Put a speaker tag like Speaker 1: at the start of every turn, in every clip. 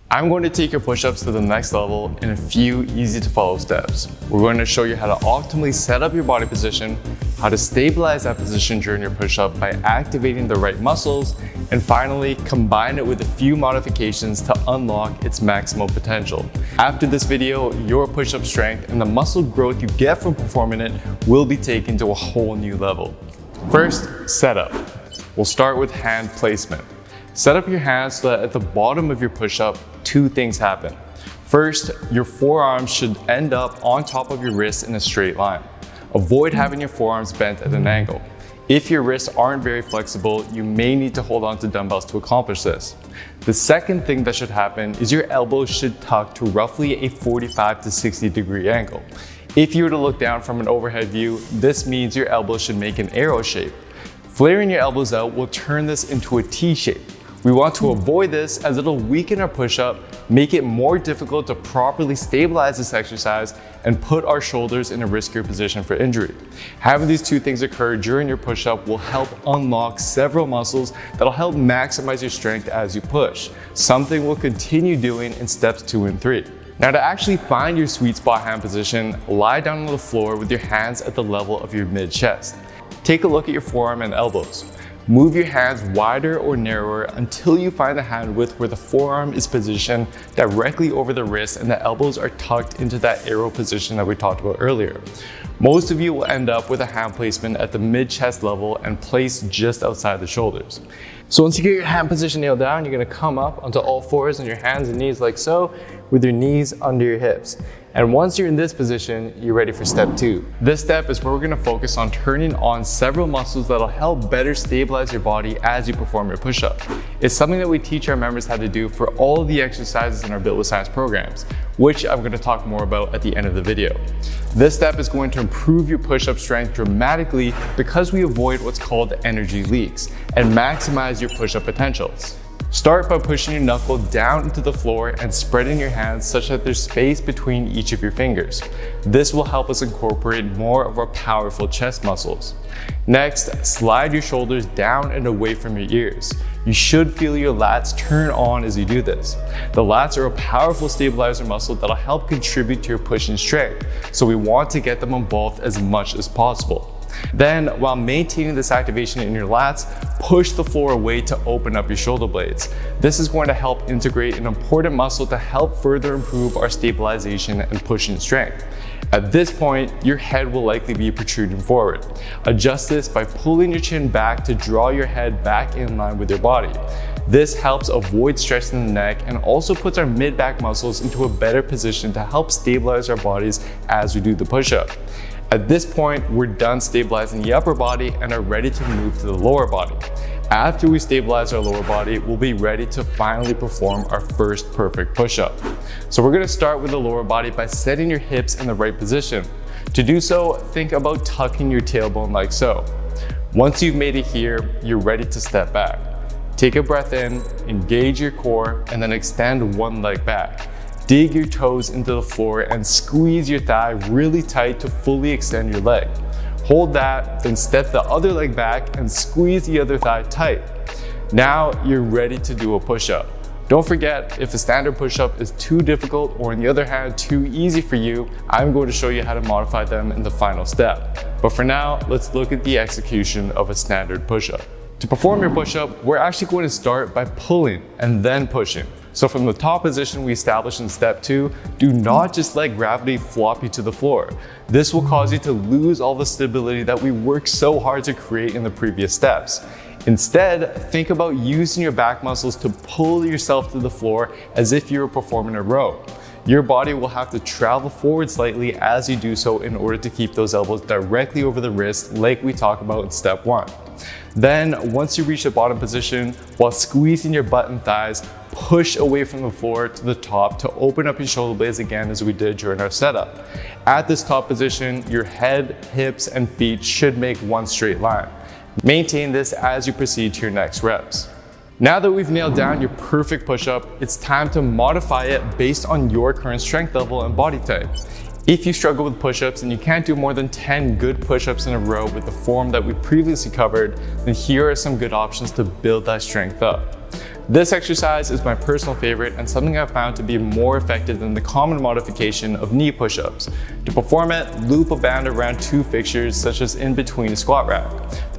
Speaker 1: I'm going to take your push-ups to the next level in a few easy to follow steps. We're going to show you how to optimally set up your body position, how to stabilize that position during your push-up by activating the right muscles, and finally, combine it with a few modifications to unlock its maximum potential. After this video, your push-up strength and the muscle growth you get from performing it will be taken to a whole new level. First, setup. We'll start with hand placement. Set up your hands so that at the bottom of your push-up, two things happen. First, your forearms should end up on top of your wrists in a straight line. Avoid having your forearms bent at an angle. If your wrists aren't very flexible, you may need to hold on to dumbbells to accomplish this. The second thing that should happen is your elbows should tuck to roughly a 45 to 60 degree angle. If you were to look down from an overhead view, this means your elbows should make an arrow shape. Flaring your elbows out will turn this into a T shape. We want to avoid this as it'll weaken our push-up, make it more difficult to properly stabilize this exercise, and put our shoulders in a riskier position for injury. Having these two things occur during your push-up will help unlock several muscles that'll help maximize your strength as you push, something we'll continue doing in steps 2 and 3. Now, to actually find your sweet spot hand position, lie down on the floor with your hands at the level of your mid-chest. Take a look at your forearm and elbows. Move your hands wider or narrower until you find the hand width where the forearm is positioned directly over the wrist and the elbows are tucked into that arrow position that we talked about earlier. Most of you will end up with a hand placement at the mid-chest level and placed just outside the shoulders. So once you get your hand position nailed down, you're gonna come up onto all fours on your hands and knees like so, with your knees under your hips. And once you're in this position, you're ready for step 2. This step is where we're gonna focus on turning on several muscles that'll help better stabilize your body as you perform your push-up. It's something that we teach our members how to do for all of the exercises in our Built with Science programs, which I'm gonna talk more about at the end of the video. This step is going to improve your push-up strength dramatically because we avoid what's called energy leaks and maximize your push-up potentials. Start by pushing your knuckle down into the floor and spreading your hands such that there's space between each of your fingers. This will help us incorporate more of our powerful chest muscles. Next, slide your shoulders down and away from your ears. You should feel your lats turn on as you do this. The lats are a powerful stabilizer muscle that'll help contribute to your pushing strength, so we want to get them involved as much as possible. Then, while maintaining this activation in your lats, push the floor away to open up your shoulder blades. This is going to help integrate an important muscle to help further improve our stabilization and pushing strength. At this point, your head will likely be protruding forward. Adjust this by pulling your chin back to draw your head back in line with your body. This helps avoid stressing the neck and also puts our mid-back muscles into a better position to help stabilize our bodies as we do the push-up. At this point, we're done stabilizing the upper body and are ready to move to the lower body. After we stabilize our lower body, we'll be ready to finally perform our first perfect push-up. So we're gonna start with the lower body by setting your hips in the right position. To do so, think about tucking your tailbone like so. Once you've made it here, you're ready to step back. Take a breath in, engage your core, and then extend one leg back. Dig your toes into the floor and squeeze your thigh really tight to fully extend your leg. Hold that, then step the other leg back and squeeze the other thigh tight. Now you're ready to do a push-up. Don't forget, if a standard push-up is too difficult or on the other hand too easy for you, I'm going to show you how to modify them in the final step. But for now, let's look at the execution of a standard push-up. To perform your push-up, we're actually going to start by pulling and then pushing. So from the top position we established in step 2, do not just let gravity flop you to the floor. This will cause you to lose all the stability that we worked so hard to create in the previous steps. Instead, think about using your back muscles to pull yourself to the floor as if you were performing a row. Your body will have to travel forward slightly as you do so in order to keep those elbows directly over the wrist like we talked about in step 1. Then, once you reach the bottom position, while squeezing your butt and thighs, push away from the floor to the top to open up your shoulder blades again as we did during our setup. At this top position, your head, hips, and feet should make one straight line. Maintain this as you proceed to your next reps. Now that we've nailed down your perfect push-up, it's time to modify it based on your current strength level and body type. If you struggle with push-ups and you can't do more than 10 good push-ups in a row with the form that we previously covered, then here are some good options to build that strength up. This exercise is my personal favorite and something I've found to be more effective than the common modification of knee push-ups. To perform it, loop a band around two fixtures, such as in between a squat rack.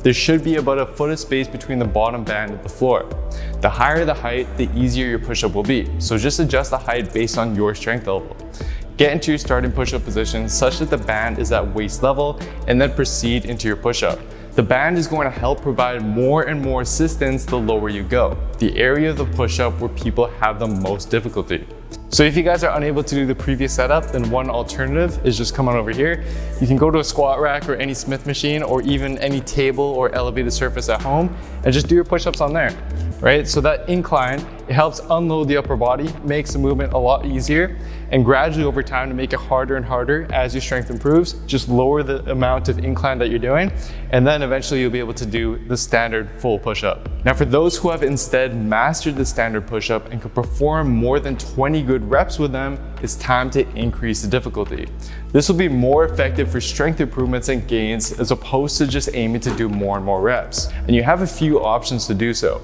Speaker 1: There should be about a foot of space between the bottom band and the floor. The higher the height, the easier your push-up will be, so just adjust the height based on your strength level. Get into your starting push-up position such that the band is at waist level, and then proceed into your push-up. The band is going to help provide more and more assistance the lower you go, the area of the push-up where people have the most difficulty. So if you guys are unable to do the previous setup, then one alternative is just come on over here. You can go to a squat rack or any Smith machine or even any table or elevated surface at home and just do your push-ups on there, right? So that incline, it helps unload the upper body, makes the movement a lot easier, and gradually over time to make it harder and harder as your strength improves, just lower the amount of incline that you're doing, and then eventually you'll be able to do the standard full push-up. Now for those who have instead mastered the standard push-up and can perform more than 20 good reps with them, it's time to increase the difficulty. This will be more effective for strength improvements and gains as opposed to just aiming to do more and more reps. And you have a few options to do so.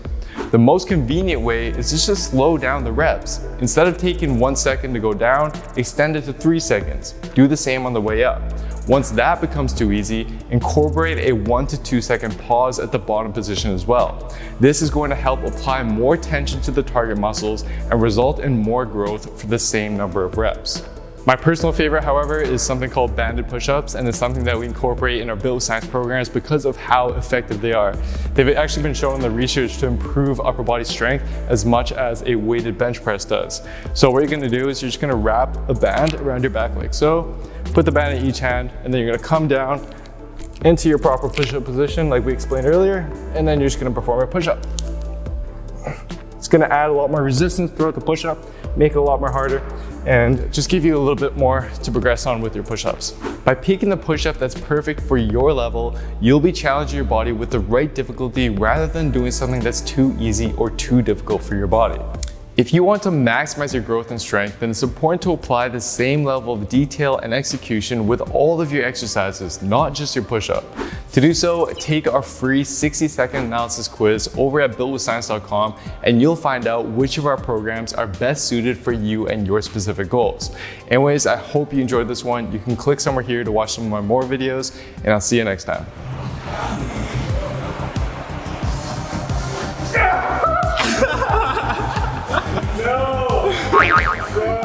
Speaker 1: The most convenient way is to just slow down the reps. Instead of taking 1 second to go down, extend it to 3 seconds. Do the same on the way up. Once that becomes too easy, incorporate a 1 to 2 second pause at the bottom position as well. This is going to help apply more tension to the target muscles and result in more growth for the same number of reps. My personal favorite, however, is something called banded push-ups, and it's something that we incorporate in our Build with Science programs because of how effective they are. They've actually been shown in the research to improve upper body strength as much as a weighted bench press does. So what you're gonna do is you're just gonna wrap a band around your back like so, put the band in each hand, and then you're gonna come down into your proper push-up position like we explained earlier, and then you're just gonna perform a push-up. It's gonna add a lot more resistance throughout the push-up, make it a lot more harder, and just give you a little bit more to progress on with your push-ups. By picking the push-up that's perfect for your level, you'll be challenging your body with the right difficulty rather than doing something that's too easy or too difficult for your body. If you want to maximize your growth and strength, then it's important to apply the same level of detail and execution with all of your exercises, not just your push-up. To do so, take our free 60-second analysis quiz over at buildwithscience.com, and you'll find out which of our programs are best suited for you and your specific goals. Anyways, I hope you enjoyed this one. You can click somewhere here to watch some of my more videos, and I'll see you next time.
Speaker 2: No!